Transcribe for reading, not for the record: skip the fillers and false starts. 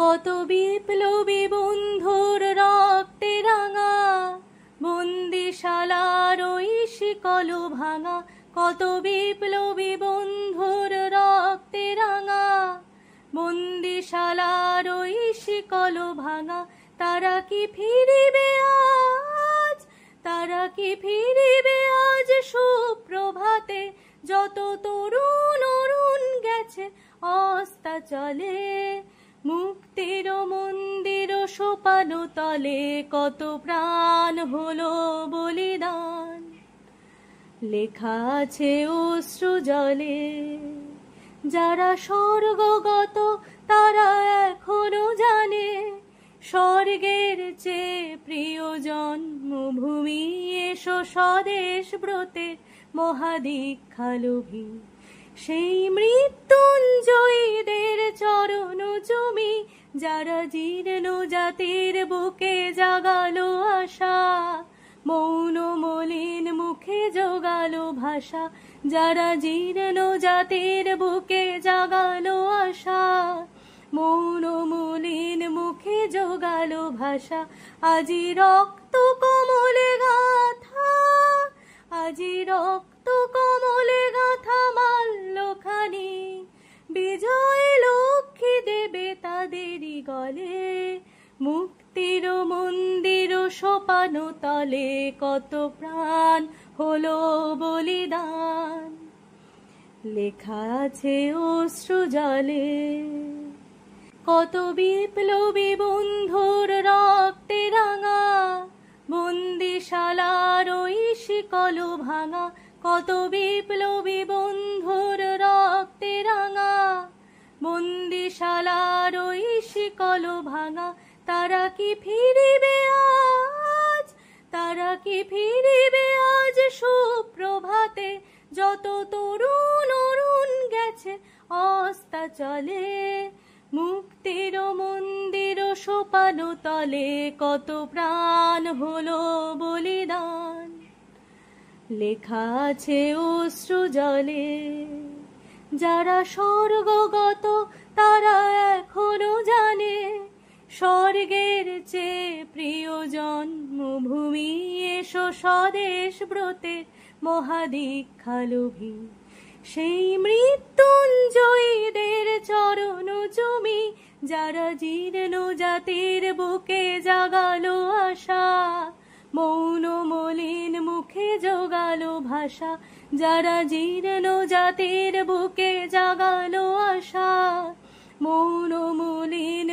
কত বিপ্লবী বন্ধুর রক্তে রাঙা বন্দিশালার ওই শিকল ভাঙা, কত বিপ্লবী বন্ধুর রক্তে রাঙা বন্দিশালার ওই শিকল ভাঙা। তারা কি ফিরিবে আজ, তারা কি ফিরিবে আজ সুপ্রভাতে? যত তরুণ অরুণ গেছে অস্তাচলে, মুক্তির মন্দির সোপানো তলে কত প্রাণ হলো বলিদান। লেখা আছে অশ্রু জলে, যারা স্বর্গগত তারা এখনো জানে স্বর্গের চেয়ে প্রিয় জন্মভূমি। এসো স্বদেশ ব্রতের মহাদীক্ষালোভী, সেই মৃত্যুঞ্জয়ীদের চরণ চুমি, যারা জীর্ণ জাতির বুকে জাগালো আশা, মৌন মলিন মুখে জোগালো ভাষা। যারা জীর্ণ জাতির বুকে জাগালো আশা, মৌন মলিন মুখে জোগালো ভাষা। আজি রক্ত কমলে গাথা, আজি রক্ত কমলে গাথা মাল্যখানি, বিজয় লক্ষ্মী দেবে তাদেরই গলে, মুক্তির মন্দির সোপানো তলে কত প্রাণ হলো বলিদান। লেখা আছে অশ্রু জলে, কত বিপ্লবী বন্ধুর রক্তে রাঙা বন্দিশালার ওই শিকল ভাঙা, কত বিপ্লবী বন্ধুর রক্তে রাঙা বন্দিশালার ওই শিকল ভাঙা। তারা কি ফিরিবে আজ, তারা কি ফিরিবে আজ সুপ্রভাতে? যত তরুণ অরুণ গেছে অস্তাচলে, মুক্তির মন্দির সোপানো তলে কত প্রাণ হলো বলিদান। লেখা আছে অশ্রু জলে, যারা স্বর্গগত তারা এখনো জানে স্বর্গের চেয়ে প্রিয় জন্মভূমি। এসো স্বদেশ ব্রতের মহাদীক্ষালোভী, সেই মৃত্যুঞ্জয়ীদের চরণ চুমি, যারা জীর্ণ জাতির বুকে জাগালো আশা, মৌন মলিন মুখে জোগালো ভাষা। যারা জীর্ণ জাতির বুকে জাগালো আশা, মৌন মলিন